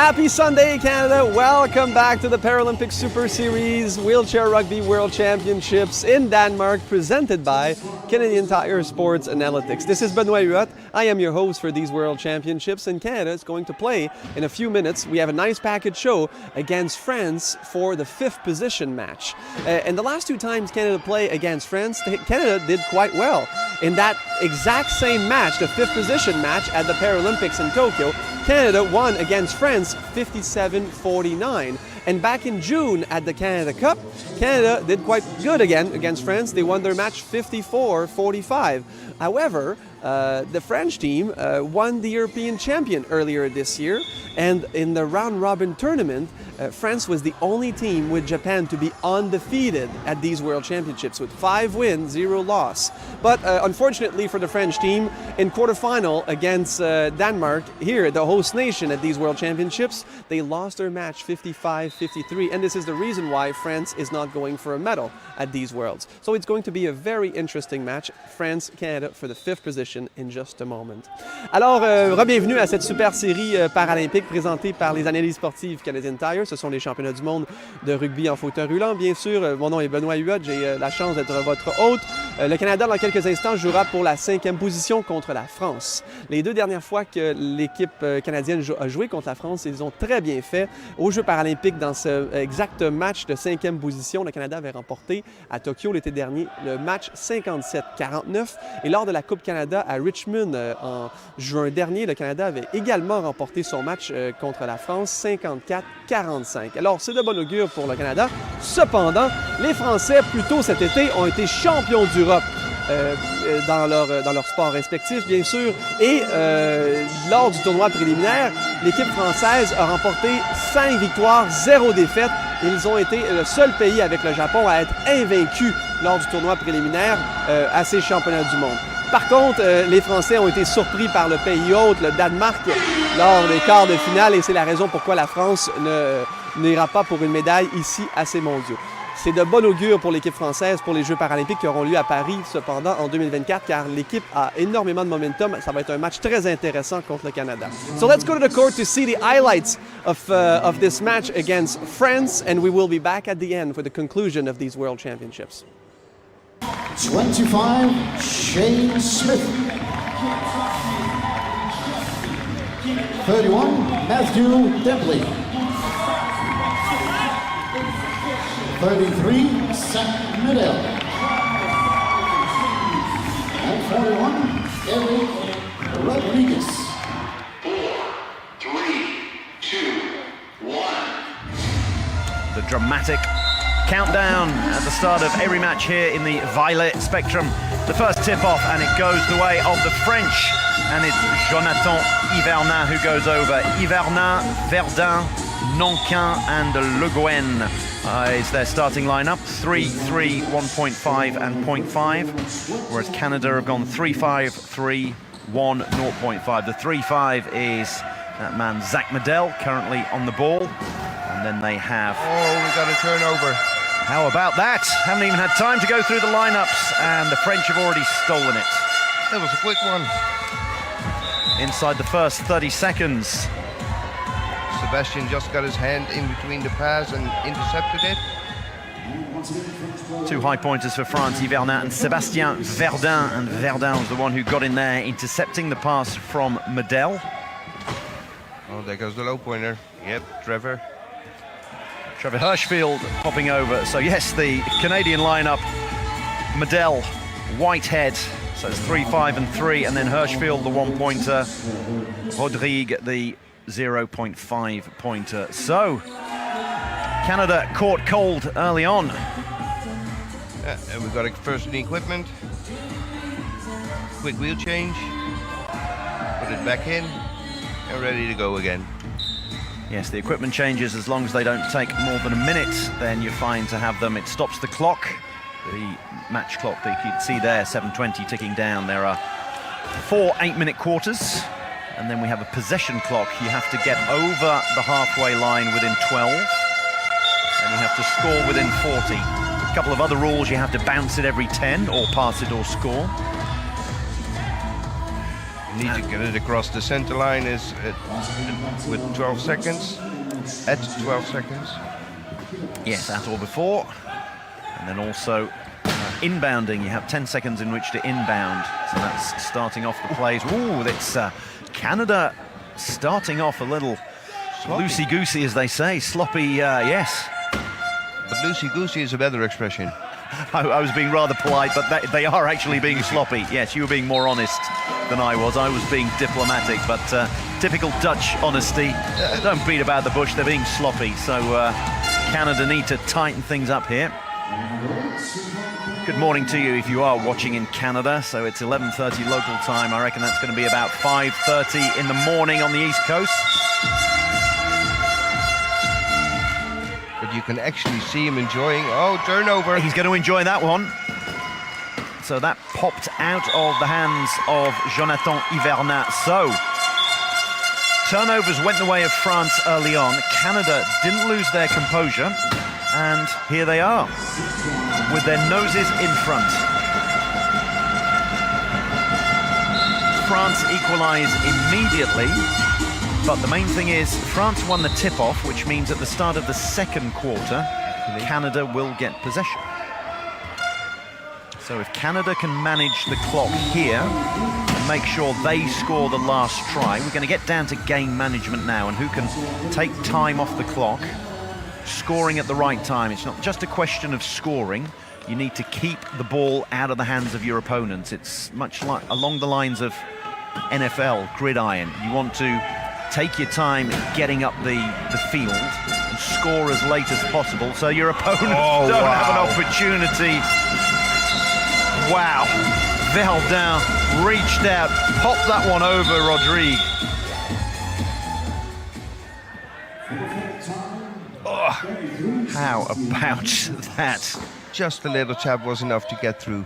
Happy Sunday, Canada! Welcome back to the Paralympic Super Series Wheelchair Rugby World Championships in Denmark, presented by Canadian Tire Sports Analytics. This is Benoit Huot. I am your host for these World Championships, and Canada is going to play in a few minutes. We have a nice package show against France for the 5th position match. And the last two times Canada played against France, Canada did quite well. In that exact same match, the 5th position match at the Paralympics in Tokyo, Canada won against France 57-49. And back in June at the Canada Cup, Canada did quite good again against France. They won their match 54-45. However, the French team won the European champion earlier this year, and in the round-robin tournament, France was the only team with Japan to be undefeated at these World Championships with 5 wins, 0 loss. But unfortunately for the French team, in quarterfinal against Denmark, here, the host nation at these World Championships, they lost their match 55-53, and this is the reason why France is not going for a medal at these Worlds. So it's going to be a very interesting match, France-Canada for the 5th position in just a moment. Alors, re-bienvenue à cette super série paralympique présentée par les analyses sportives Canadian Tire. Ce sont les championnats du monde de rugby en fauteuil roulant. Bien sûr, mon nom est Benoit Huot, j'ai la chance d'être votre hôte. Le Canada, dans quelques instants, jouera pour la 5e position contre la France. Les 2 dernières fois que l'équipe canadienne a joué contre la France, ils ont très bien fait. Aux Jeux paralympiques, dans ce exact match de 5e position, le Canada avait remporté à Tokyo l'été dernier le match 57-49. Et lors de la Coupe Canada à Richmond en juin dernier, le Canada avait également remporté son match contre la France 54-45. Alors, c'est de bon augure pour le Canada. Cependant, les Français, plus tôt cet été, ont été champions d'Europe dans leur sport respectif, bien sûr. Et lors du tournoi préliminaire, l'équipe française a remporté 5 victoires, 0 défaites. Ils ont été le seul pays avec le Japon à être invaincu lors du tournoi préliminaire à ces championnats du monde. Par contre, les Français ont été surpris par le pays hôte, le Danemark, lors des quarts de finale, et c'est la raison pourquoi la France n'ira pas pour une médaille ici à ces mondiaux. C'est de bon augure pour l'équipe française pour les Jeux paralympiques qui auront lieu à Paris, cependant, en 2024, car l'équipe a énormément de momentum. Ça va être un match très intéressant contre le Canada. So let's go to the court to see the highlights of this match against France, and we will be back at the end for the conclusion of these World Championships. 25, Shane Smith. 31, Matthew Dempley. 33, Zach Medell. And 41, Eric Rodriguez. 4, 3, 2, 1. The dramatic countdown at the start of every match here in the Violet Spectrum. The first tip-off, and it goes the way of the French. And it's Jonathan Hivernin who goes over. Hivernin, Verdun, Nankin and Le Gouen is their starting lineup. 3, 3, 1.5 and 0.5. Whereas Canada have gone 3, 5, 3, 1, 0.5. The 3-5 is that man Zach Medell, currently on the ball. And then they have... Oh, we got a turnover. How about that? Haven't even had time to go through the lineups, and the French have already stolen it. That was a quick one. Inside the first 30 seconds. Sebastian just got his hand in between the pass and intercepted it. 2 high pointers for France, Hivernin and Sébastien Verdun. And Verdun was the one who got in there, intercepting the pass from Medell. Oh, there goes the low pointer. Yep, Trevor Hirschfield popping over. So yes, the Canadian lineup, Medell, Whitehead, so it's 3, 5 and 3, and then Hirschfield, the 1-pointer, Rodrigue, the 0.5 pointer. So Canada caught cold early on. Yeah, and we got a first in the equipment. Quick wheel change. Put it back in and ready to go again. Yes, the equipment changes as long as they don't take more than a minute, then you're fine to have them. It stops the clock, the match clock that you can see there, 7:20 ticking down. There are 4 8-minute quarters, and then we have a possession clock. You have to get over the halfway line within 12, and you have to score within 40. A couple of other rules: you have to bounce it every 10, or pass it or score. Need to get it across the center line is with 12 seconds. At 12 seconds. Yes, at or before. And then also inbounding. You have 10 seconds in which to inbound. So that's starting off the plays. Ooh, that's Canada starting off a little loosey-goosey, as they say. Sloppy, yes. But loosey-goosey is a better expression. I was being rather polite, but they are actually being sloppy. Yes, you were being more honest than I was. I was being diplomatic, but typical Dutch honesty. Don't beat about the bush, they're being sloppy. So Canada need to tighten things up here. Good morning to you if you are watching in Canada. So it's 11:30 local time. I reckon that's going to be about 5:30 in the morning on the East Coast. But you can actually see him enjoying. Oh, turnover. He's going to enjoy that one. So that popped out of the hands of Jonathan Hivernat. So turnovers went the way of France early on. Canada didn't lose their composure. And here they are, with their noses in front. France equalise immediately. But the main thing is, France won the tip-off, which means at the start of the second quarter, Canada will get possession. So if Canada can manage the clock here and make sure they score the last try, we're going to get down to game management now and who can take time off the clock, scoring at the right time. It's not just a question of scoring. You need to keep the ball out of the hands of your opponents. It's much like along the lines of NFL, gridiron. You want to take your time getting up the field and score as late as possible so your opponents don't have an opportunity. Wow. Verdun reached out, popped that one over Rodrigue. Oh, how about that? Just a little tap was enough to get through.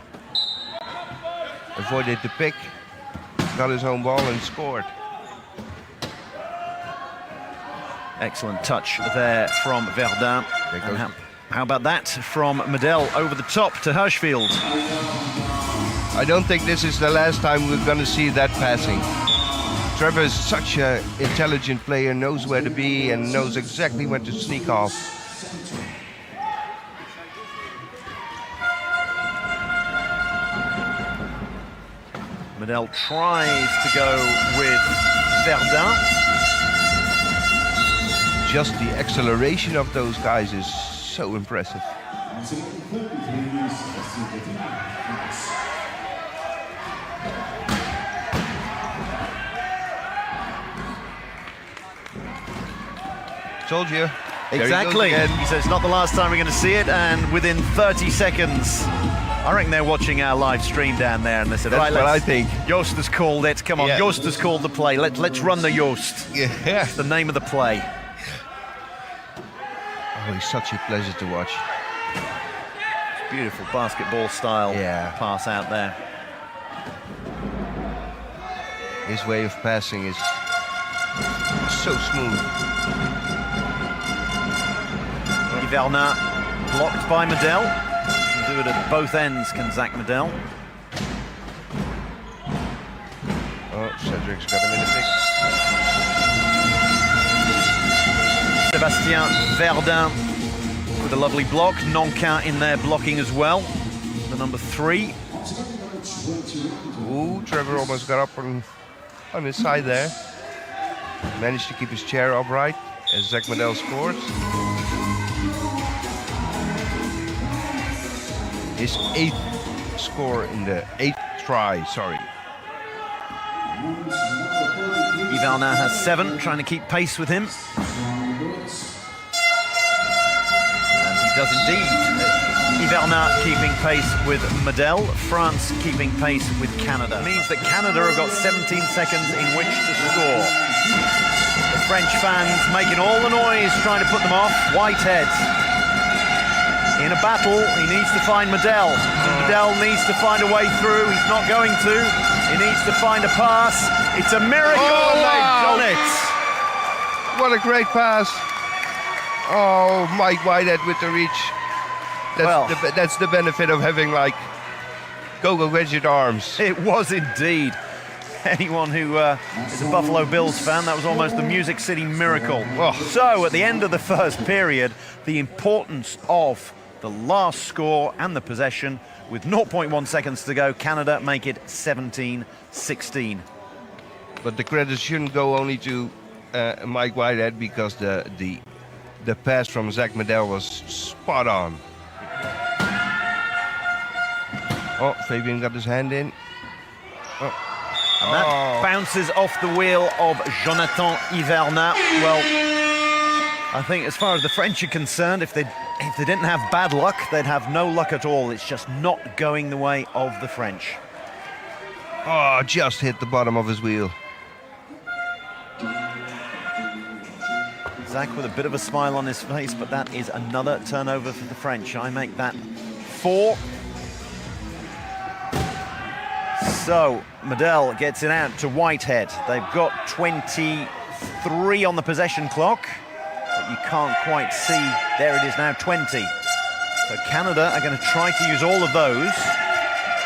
Avoided the pick, got his own ball and scored. Excellent touch there from Verdun. And how about that from Medel over the top to Hirschfield? I don't think this is the last time we're going to see that passing. Trevor is such an intelligent player, knows where to be and knows exactly when to sneak off. Medel tries to go with Verdun. Just the acceleration of those guys is so impressive. Told you. Exactly. He said it's not the last time we're going to see it, and within 30 seconds, I reckon they're watching our live stream down there, and they said, "That's right, what I think." Joost has called it. Come on, Yeah. Joost has called the play. Let's run the Joost. Yeah. That's the name of the play. Oh, he's such a pleasure to watch. Beautiful basketball style pass out there. His way of passing is so smooth. Hivernat blocked by Medel. Can do it at both ends, can Zach Medel. Oh, Cedric's got him in the pick. Sébastien Verdun with a lovely block. Nonquin in there blocking as well. The number 3. Ooh, Trevor almost got up on his side there. Managed to keep his chair upright as Zach Medel scores. His 8th score in the 8th try, sorry. Hivernat has 7, trying to keep pace with him. And he does indeed. Hivernat keeping pace with Medel, France keeping pace with Canada. It means that Canada have got 17 seconds in which to score. The French fans making all the noise, trying to put them off. Whitehead in a battle, he needs to find Medel. Medel needs to find a way through, he's not going to. He needs to find a pass. It's a miracle, they've done it. What a great pass. Oh, Mike Whitehead with the reach. That's the benefit of having like go-go gadget arms. It was indeed. anyone who is a Buffalo Bills fan, that was almost the Music City Miracle. So at the end of the first period, the importance of the last score and the possession, with 0.1 seconds to go, Canada make it 17-16. But the credit shouldn't go only to Mike Whitehead, because the pass from Zach Medell was spot on. Oh, Fabian got his hand in. And that bounces off the wheel of Jonathan Hiverna. Well, I think as far as the French are concerned, if they didn't have bad luck, they'd have no luck at all. It's just not going the way of the French. Oh, just hit the bottom of his wheel. Zach with a bit of a smile on his face, but that is another turnover for the French. I make that 4. So Medell gets it out to Whitehead. They've got 23 on the possession clock, but you can't quite see. There it is now, 20. So Canada are going to try to use all of those,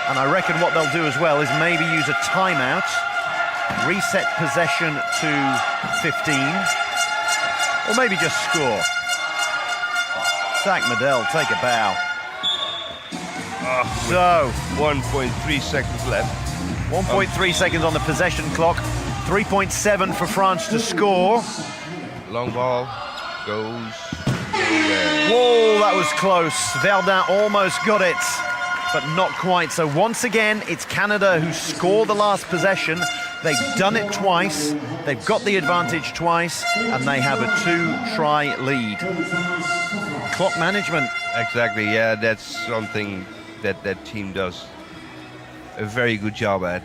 and I reckon what they'll do as well is maybe use a timeout, reset possession to 15, or maybe just score. Zach Medell, take a bow. So 1.3 seconds left. 1.3 seconds on the possession clock. 3.7 for France to score. Long ball goes. Whoa, that was close. Verdun almost got it, but not quite. So once again, it's Canada who score the last possession. They've done it twice. They've got the advantage twice, and they have a 2-try lead. Clock management. Exactly, yeah, that's something that team does a very good job at.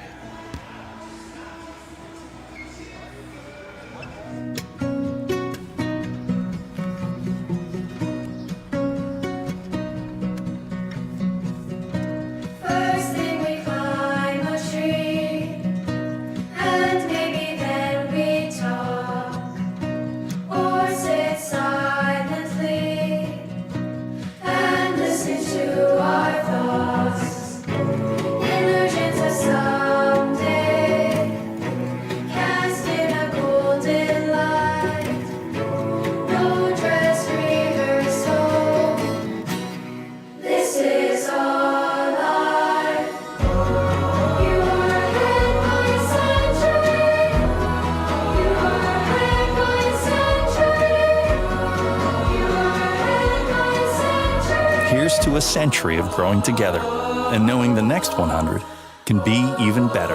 Here's to a century of growing together and knowing the next 100 can be even better.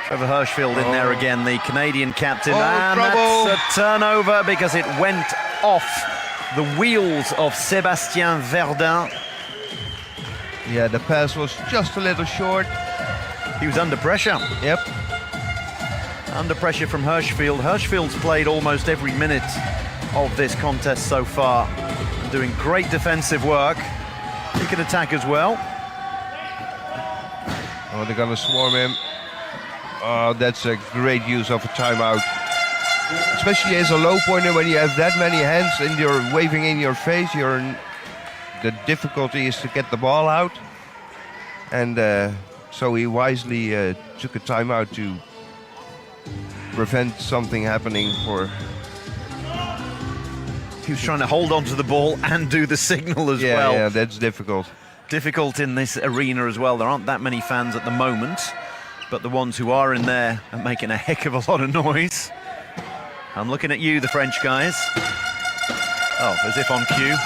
Trevor Hirschfield in there again, the Canadian captain. And trouble. that's a turnover because it went off the wheels of Sébastien Verdun. Yeah, the pass was just a little short. He was under pressure. Yep. Under pressure from Hirschfield. Hirschfield's played almost every minute of this contest so far, doing great defensive work. He can attack as well. Oh, they're gonna swarm him. Oh, that's a great use of a timeout. Especially as a low pointer, when you have that many hands and you're waving in your face, the difficulty is to get the ball out. And so he wisely took a timeout to prevent something happening for... He was trying to hold on to the ball and do the signal as well. Yeah, that's difficult. Difficult in this arena as well. There aren't that many fans at the moment, but the ones who are in there are making a heck of a lot of noise. I'm looking at you, the French guys. Oh, as if on cue.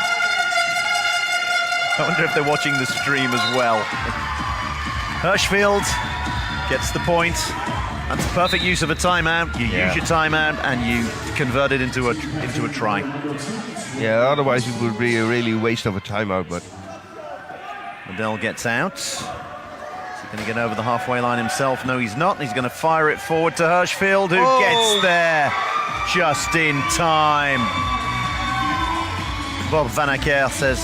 I wonder if they're watching the stream as well. Hirschfield gets the point. That's perfect use of a timeout. You use your timeout and you convert it into a try. Yeah, otherwise it would be a really waste of a timeout, but... Medell gets out. Is he going to get over the halfway line himself? No, he's not. He's going to fire it forward to Hirschfield, who gets there just in time. Bob Van Acker says,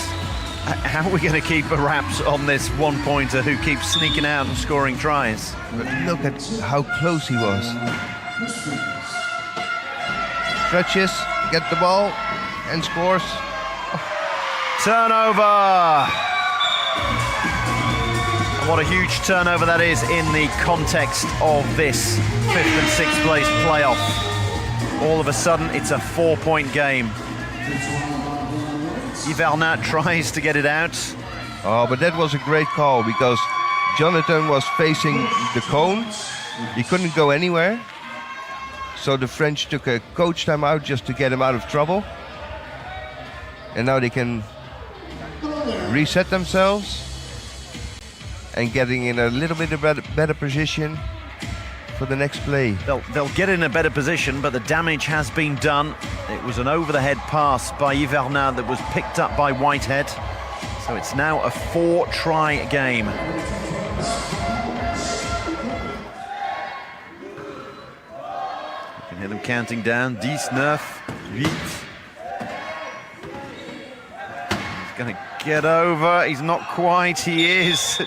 how are we going to keep a wraps on this one-pointer who keeps sneaking out and scoring tries? But look at how close he was. Stretches, get the ball, and scores. Turnover! What a huge turnover that is in the context of this 5th and 6th place playoff. All of a sudden, it's a 4-point game. Yvernat tries to get it out. Oh, but that was a great call because Jonathan was facing the cone. He couldn't go anywhere. So the French took a coach timeout just to get him out of trouble. And now they can reset themselves and getting in a little bit of better position for the next play. They'll get in a better position, but the damage has been done. It was an over-the-head pass by Yvernat that was picked up by Whitehead. So it's now a 4-try game. You can hear them counting down. 19, 8. He's going to get over. He's not quite. He is.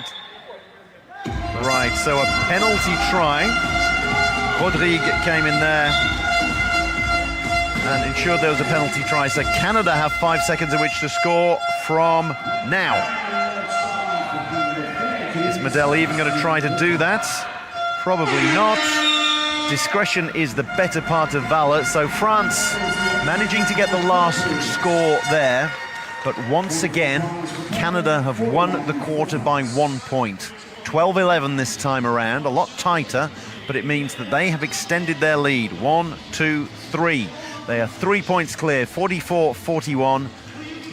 Right, so a penalty try. Rodrigue came in there and ensured there was a penalty try. So Canada have 5 seconds in which to score from now. Is Medel even going to try to do that? Probably not. Discretion is the better part of valor. So France managing to get the last score there. But once again, Canada have won the quarter by 1 point. 12-11 this time around, a lot tighter, but it means that they have extended their lead. 1, 2, 3. They are 3 points clear, 44-41,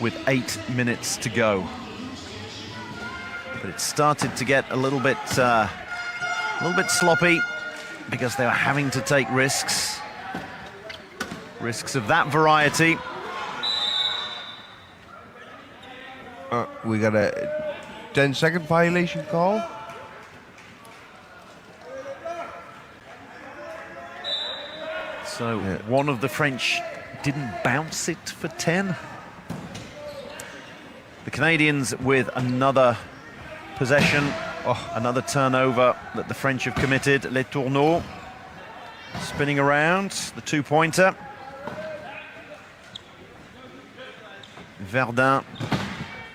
with 8 minutes to go. But it started to get a little bit sloppy because they were having to take risks. Risks of that variety. We got a 10-second violation call. So one of the French didn't bounce it for 10. The Canadians with another possession, another turnover that the French have committed. Les Tourneaux spinning around, the 2-pointer. Verdun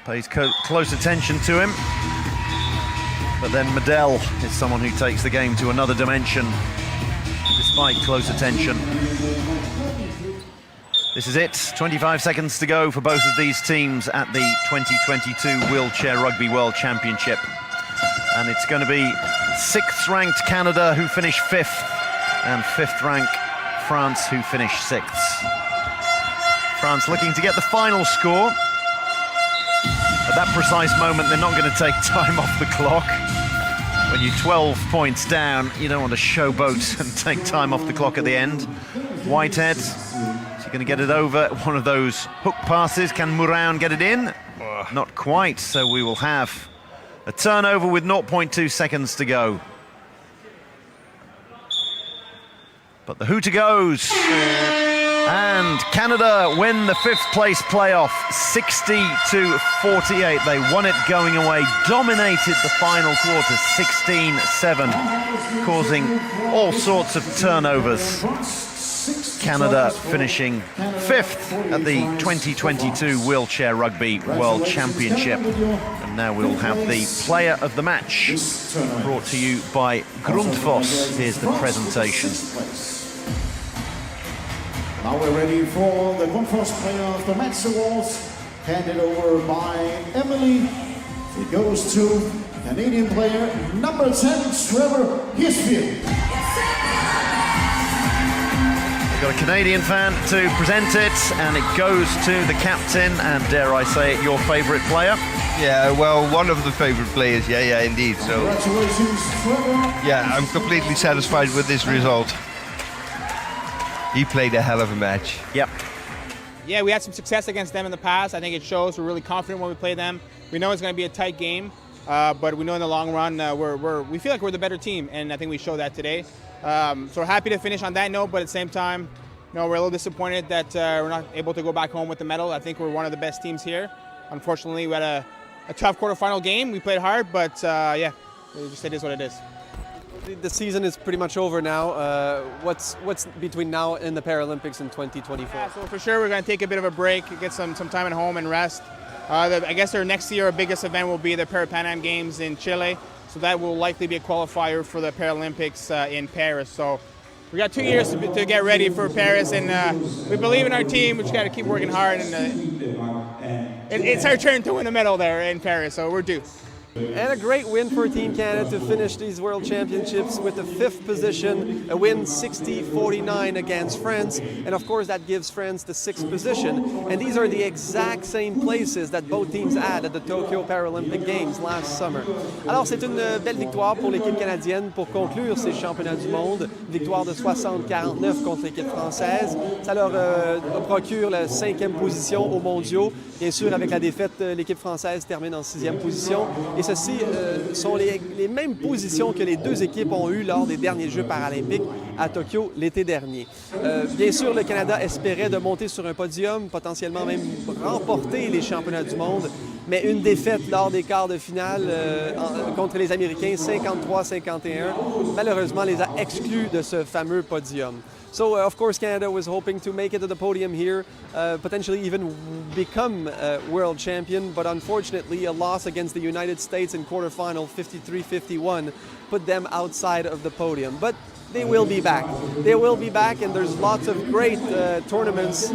pays close attention to him. But then Medel is someone who takes the game to another dimension, despite close attention. This is it, 25 seconds to go for both of these teams at the 2022 Wheelchair Rugby World Championship. And it's going to be 6th-ranked Canada who finish 5th, and 5th-ranked France who finish 6th. France looking to get the final score. At that precise moment, they're not going to take time off the clock. When you're 12 points down, you don't want to showboat and take time off the clock at the end. Whitehead, is he going to get it over? One of those hook passes. Can Morin get it in? Not quite, so we will have a turnover with 0.2 seconds to go. But the hooter goes. And Canada win the 5th place playoff, 60-48. They won it going away, dominated the final quarter, 16-7, causing all sorts of turnovers. Canada finishing 5th at the 2022 Wheelchair Rugby World Championship. And now we'll have the player of the match, brought to you by Grundfos. Here's the presentation. Now we're ready for the Grundfos Player of the Match Awards, handed over by Emily. It goes to Canadian player number 10, Trevor Hisfield. We've got a Canadian fan to present it, and it goes to the captain, and dare I say it, your favourite player? Yeah, well, one of the favorite players, yeah, indeed. So, Congratulations, Trevor. yeah, I'm completely satisfied with this result. He played a hell of a match. Yep. Yeah, we had some success against them in the past. I think it shows we're really confident when we play them. We know it's going to be a tight game, but we know in the long run we feel like we're the better team, and I think we showed that today. So we're happy to finish on that note, but at the same time, we're a little disappointed that we're not able to go back home with the medal. I think we're one of the best teams here. Unfortunately, we had a tough quarterfinal game. We played hard, but it is what it is. The season is pretty much over now. What's between now and the Paralympics in 2024? Yeah, so for sure we're going to take a bit of a break, get some time at home and rest. I guess our next year, our biggest event will be the Pan Am Games in Chile. so that will likely be a qualifier for the Paralympics in Paris. So we got 2 years to get ready for Paris, and we believe in our team. We just got to keep working hard, and it's our turn to win a medal there in Paris, so we're due. And a great win for Team Canada to finish these World Championships with the 5th position, a win 60-49 against France, and of course that gives France the 6th position. And these are the exact same places that both teams had at the Tokyo Paralympic Games last summer. Alors c'est une belle victoire pour l'équipe canadienne pour conclure ces championnats du monde, victoire de 60-49 contre l'équipe française. Ça leur procure la 5e position aux mondiaux. Bien sûr, avec la défaite, l'équipe française termine en 6e position. Et ceci sont les mêmes positions que les deux équipes ont eues lors des derniers Jeux paralympiques à Tokyo l'été dernier. Bien sûr, le Canada espérait de monter sur un podium, potentiellement même remporter les championnats du monde, mais une défaite lors des quarts de finale contre les Américains, 53-51, malheureusement les a exclus de ce fameux podium. So, of course, Canada was hoping to make it to the podium here, potentially even become world champion, but unfortunately a loss against the United States in quarterfinal 53-51 put them outside of the podium. But they will be back. They will be back, and there's lots of great tournaments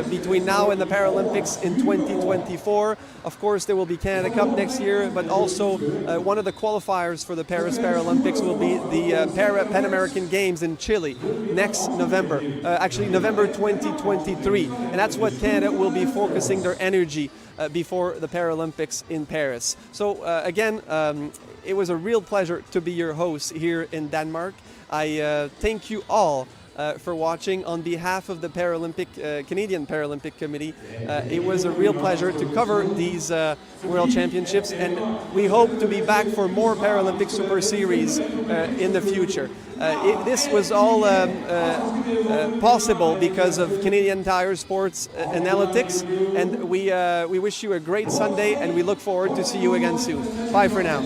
between now and the Paralympics in 2024. Of course, there will be Canada Cup next year, but also one of the qualifiers for the Paris Paralympics will be the Pan American Games in Chile next November, actually November 2023. And that's what Canada will be focusing their energy before the Paralympics in Paris. So again, it was a real pleasure to be your host here in Denmark. I thank you all for watching on behalf of the Canadian Paralympic Committee. It was a real pleasure to cover these World Championships, and we hope to be back for more Paralympic Super Series in the future. This was all possible because of Canadian Tire Sports Analytics, and we wish you a great Sunday, and we look forward to see you again soon. Bye for now.